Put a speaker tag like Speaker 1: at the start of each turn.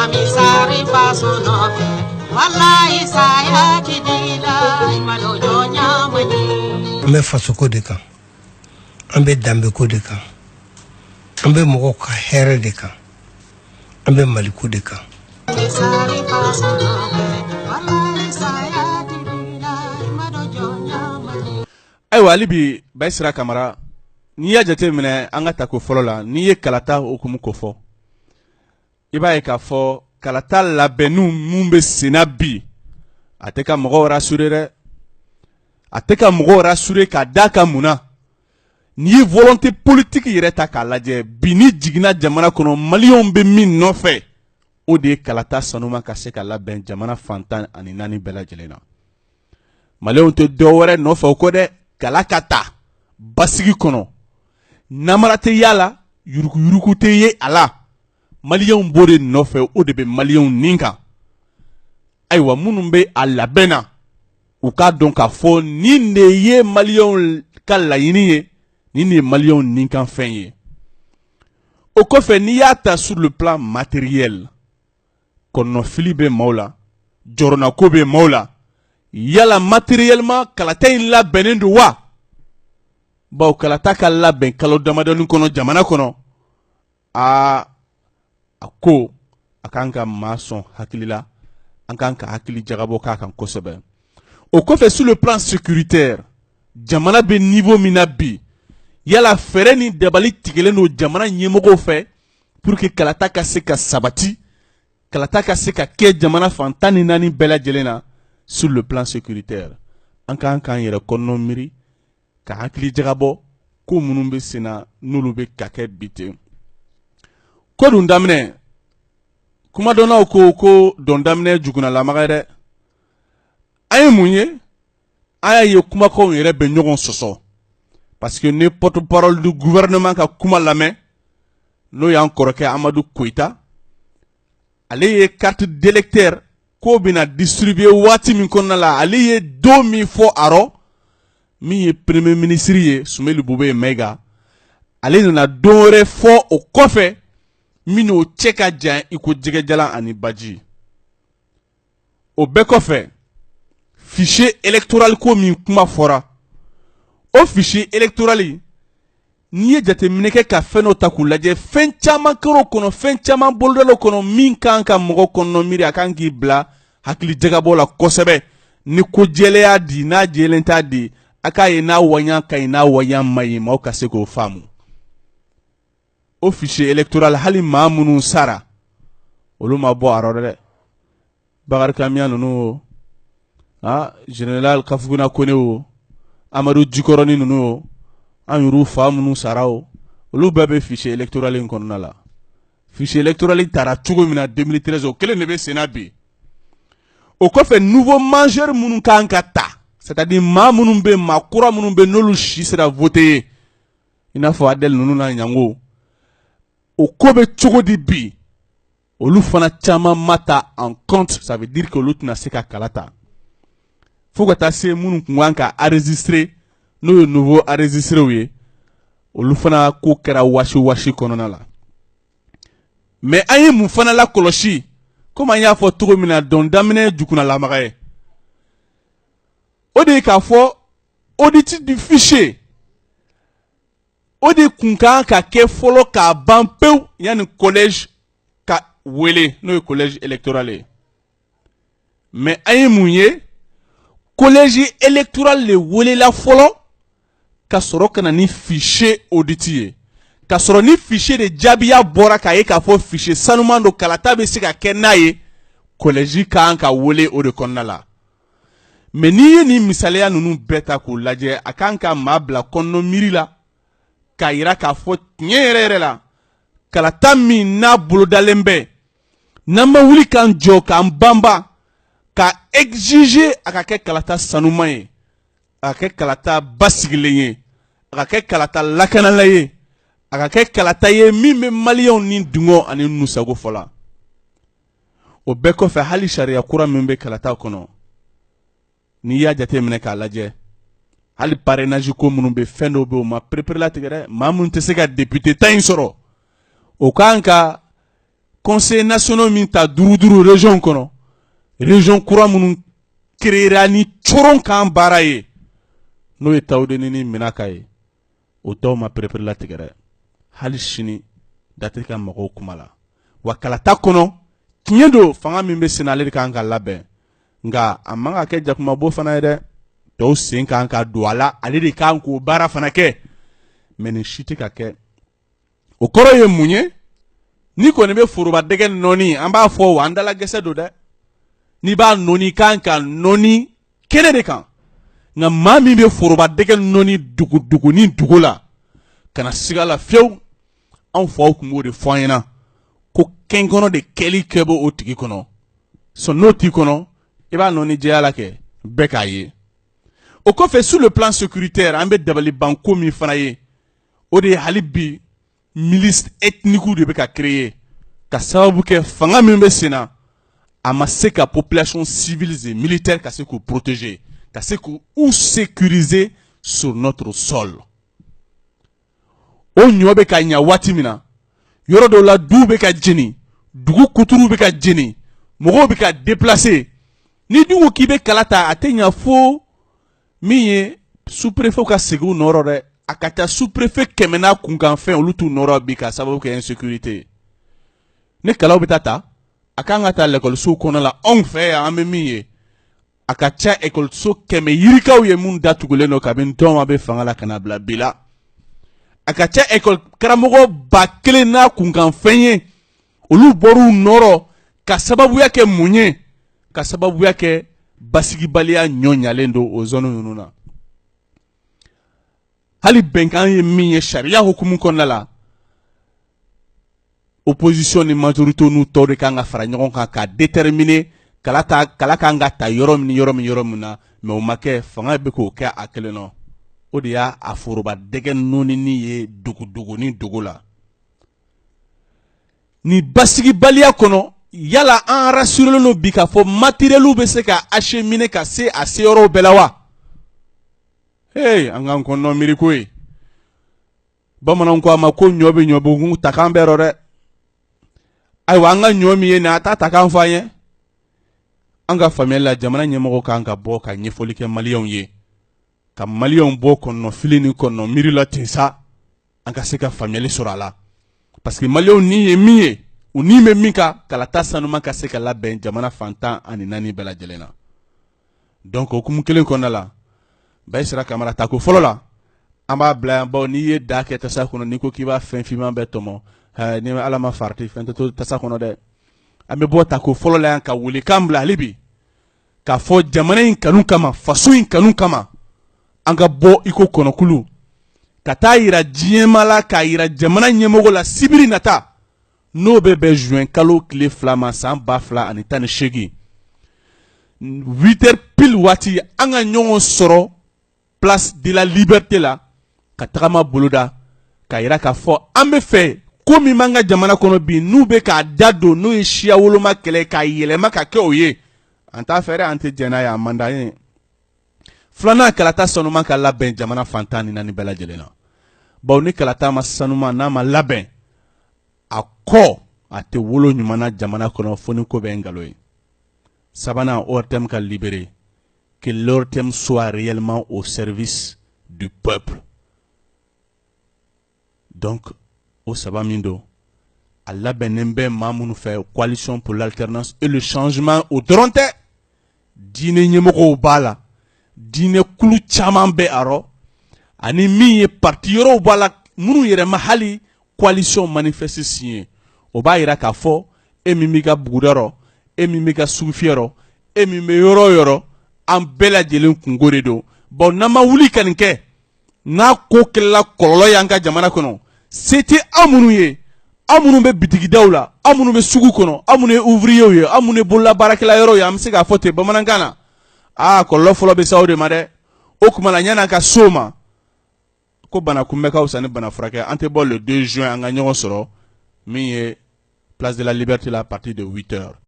Speaker 1: Mamisari fasono wallahi saya kidila imalo jonya mani
Speaker 2: me faso ko de kan ambe dambe ko de kan ambe mogo ka here de kan ambe maliku de kan
Speaker 1: Mamisari fasono wallahi saya kidila imalo jonya mani
Speaker 3: ay walibi baysira kamara ni ya jate mine anga ta ko folo la ni ye kalata okumu ko fo iba e ka fo kalata la benu mumbe sinabi ateka mogo rassurere ateka mogo rassurer ka daka muna ni volonté politique yere ta ka laje bini jigina jamana kono malion be min no fe o de kalata sanuma ka se ka laben jamana fantan ani nani bela jelena malion te dowere no fe ko de kalakata basigi kono namarate yala yuruku te ye ala malion bore no fe o de be malion ninka aywa munun be ala bena u ka don ka fo ni ne ye malion ka layini ye ni ne malion ninka fen ye o ko fe ni yata sur le plan matériel kono filibe maula jorona ko be maula yala matériellement kalata in la benendo wa baw kalata ka la ben kalo damadon kono jamana kono ako akanka mason hakilila ankanka hakili jagabo ka kan kosebe o ko fe sur le plan sécuritaire jamana be niveau minabi yala fere ni debali tigele no jamana nyemogo fe pour que kalata ka se ka sabati kalata ka se ka ke jamana fantani nani bela jelena sur le plan sécuritaire ankanka yere konno miri ka hakili jagabo ko munumbe sena nulube kake bite ko dun damne kuma dona ko don damne juguna la magare ay munye ay ye kuma ko yere be nyogon soso parce que ne porte-parole du gouvernement ka kuma lame no ya encore ke Amadou Koita ale ye carte d'électeur ko bina distribuer wati min konna la ale ye 2000 fo aro mi ye premier ministre ye Soumeli Boubé Mega ale nana dore fo o kofe mino cheka jan iko jege jala ani baji o be kofe fichier électoral ko min kuma fora o fichier électoral ni ye jate mineke ka feno taku laje fen chama koro kono fen chama boldalo kono min kan ka mogo kono miri akan ki bla hakili jagabo la kosebe ni ko jeleya di na jelenta di aka ye na wanya kai na wanya mai ma ka se ko famu o fichier électoral hali mamunu sara olu ma bo arore bagar kamiano no général Kafuguna Koneo Amadou Djikoroni no anuru famunu sarao olu bebe fichier électoral en konna la fichier électoral tara chugo mina 2013 o kele nebe senabi o ko fe nouveau mangeur munu kankata c'est-à-dire ma munumbe makura munumbe nolu shi sera voter ina fo adel nunu na nyango o kobe chogo di bi olu fana chama mata en compte ça veut dire que l'autre na seka kalata faut que ta se munu kwanka enregistrer no nouveau enregistrer oui olu fana ko kera washi konona la mais ayi mu fana la koloshi comme anya fo togo mina don damine jukuna la magaye o de ka fo audit du fichier o de kunka ka ke folo ka bampeu yani collège ka wele no collège électoral mais ayi munye collège électoral le wele la folo ka soro kana ni fichier auditier ka soro ni fichier de jabiya bora ka ye ka fo fichier sanumando kalata be se ka kenaye collège ka anka wele o de konnala mais ni misaleya nunu beta ko laje akanka mabla konno mirila ka ira ka fo nyerere la kalata mi na bolodalembe namba wuli kan jo kan bamba ka exiger akake kalata sanumaye akake kalata basigilenye akake kalata lakanalaye akake kalata ye mime malion ni dungo ani nusago fola o beko fe hali sharia kura mimbe kalata kono ni ya jate mene ka laje hali parrainage ko munu be fendo be o ma prepare la tigere ma mun te se ka député tan soro o kanka conseil national min ta duruduru région kono région kura minnu créera ni coron kan baara ye n'o ye tawudeni ni minaka ye o dɔw ma perepere latigɛ dɛ hali sini date ka mɔgɔw kuma la wa kalata kɔnɔ tiɲɛ don fanga min bɛ sen ale de kan ka labɛn nka a man ka kɛ jakumabo fana ye dɛ dɔw sen kan ka don a la ale de kan k'o baara fana kɛ mɛ nin si tɛ ka kɛ o kɔrɔ ye mun ye ni kɔni bɛ forobadɛgɛ nɔni an b'a fɔ wa an dalagɛsɛ don dɛ n'i b'a nɔni kan ka nɔni kɛnɛ de kan nka maa min bɛ forobadɛgɛ nɔni dugu ni dugu la kana siga la fiyewu anw faw tun b'o de fɔ an ɲɛna ko kɛn kɔnɔ de kɛli kɛ bɔ o tigi kɔnɔ sɔn n'o t'i kɔnɔ i b'a nɔni jɛya la kɛ bɛɛ k'a ye o kɔfɛ sur le plan sécuritaire an bɛ dabalibanko min fana ye o de ye hali bi milice ethnique de bɛ ka créer ka sababu kɛ fanga min bɛ sen na a ma se ka population civile et militaire ka se k'u protéger ka se k'u sécuriser sur notre sol o ɲɔ bɛ ka ɲa waati min na yɔrɔ dɔw la duw bɛ ka jeni dugu kuturu bɛ ka jeni mɔgɔw bɛ ka déplacer ni dun ko k'i bɛ kala ta a tɛ ɲa fo min ye sous-préfet ka segin u nɔrɔ dɛ a ka taa sous-préfet kɛmɛ n'a kunkanfɛn olu t'u nɔrɔ bi ka sababu kɛ insécurité ni kalaw bɛ taa a kan ka taa l'école-sow kɔnɔ la anw fɛ yan an bɛ min ye a ka ca école-so kɛmɛ yirikaw ye mun datugulen don kabini dɔn ma bɛ fanga la ka na bila bi la a ka ca école karamɔgɔ 1000 n'a kunkanfɛn ye olu bɔr'u nɔrɔ ka sababuya kɛ mun ye ka sababuya kɛ basigibaliya ɲɔɲalen don o zone ninnu na hali bɛnkan ye min ye sariya hukumu kɔnɔna la opposition ni majorité n'u tɔw de kan ka fara ɲɔgɔn kan ka déterminer kala kan ka ta yɔrɔ min na mais o ma kɛ fanga bɛ k'o kɛ a kelen na o de y'a forobadɛgɛ nɔnini ye dugu ni dugu la ni basigibaliya kɔnɔ yala an rassurelen don bi k'a fɔ matériel bɛ se ka acheminer ka se a seyɔrɔw bɛɛ la wa hey an k'an kɔnɔ miiri ko ye bamananw ko a ma ko ɲɔ bɛ ɲɔbugu ta k'an bɛɛ rɔ dɛ ayiwa an ka ɲɔ min ye nin a ta k'an fɔ an ye an ka faamuyali la jamana ɲɛmɔgɔ kan ka bɔ ka ɲɛfɔli kɛ maliyɛnw ye ka maliyɛnw bɔ kɔnɔfili ni kɔnɔ miiri la ten sa an ka se ka faamuyali sɔrɔ a la parce que maliyɛnw ni ye min ye u ni bɛ min kan kalata sanuma ka se ka labɛn jamana fantan ani 4 bɛɛ lajɛlen na donc hukumu kelen kɔnɔna la Bayisira Kamara tako fɔlɔ la an b'a bila yan bawo n'i ye da kɛ tasa kɔnɔ n'i ko k'i b'a fɛn finman bɛɛ tɔmɔ ni ala ma farati fɛn tɛ to tasa kɔnɔ dɛ an bɛ bɔ tako fɔlɔ la yan ka welekan bila hali bi k'a fɔ jamana in kanu kama faso in kanu kama an ka bɔ iko kɔnɔkulu ka taa yira diɲɛma la k'a yira jamana ɲɛmɔgɔ la sibiri nata n'o bɛ bɛn juin kalo tile 2 ma san 2018 8h pile waati an ka ɲɔgɔn sɔrɔ place de la liberté la ka tagama boloda ka yira k'a fɔ an bɛ fɛ ko min b'an ka jamana kɔnɔ bi n'u bɛ k'a da don n'o ye siya woloma kɛlɛ k'a yɛlɛma ka kɛ o ye an t'a fɛ dɛ an tɛ jɛn n'a ye a man d'an ye filanan kalata sanuma ka labɛn jamana fantan ni 4 bɛɛ lajɛlen na bawo ni kalata ma sanuma n'a ma labɛn a kɔ a tɛ wolo ɲuman na jamana kɔnɔ fo ni ko bɛ ngalon ye sabanan ORTM ka libérer que l'ORTM soit réellement au service du peuple donc o saba min don a labɛnnen bɛ maa minnu fɛ coalition pour l'alternance et le changement o dɔrɔn tɛ diinɛ ɲɛmɔgɔw b'a la diinɛ kulu caman bɛ a rɔ ani min ye parti yɔrɔw b'a la minnu yɛrɛ ma hali coalition manifeste signé o b'a yira k'a fɔ e min b'i ka buguda rɔ e min b'i ka sugu fiyɛ rɔ e min bɛ yɔrɔ o yɔrɔ an bɛɛ lajɛlen kungo de don bon n'an ma wuli ka nin kɛ n'a ko kɛlɛla kɔlɔlɔ y'an ka jamana kɔnɔ se tɛ aw minnu ye aw minnu bɛ bitigidaw la aw minnu bɛ sugu kɔnɔ aw minnu ye ouvriers ye aw minnu ye bololabaarakɛla yɔrɔ ye an bɛ se k'a fɔ ten bamanankan na kɔlɔlɔ fɔlɔ bɛ se aw de ma dɛ o tuma na yan'an ka s'o ma ko bana kunbɛ ka fisa ni bana furakɛ an tɛ bɔ le 2 juin an ka ɲɔgɔn sɔrɔ min ye place de la liberté la à partir de 8h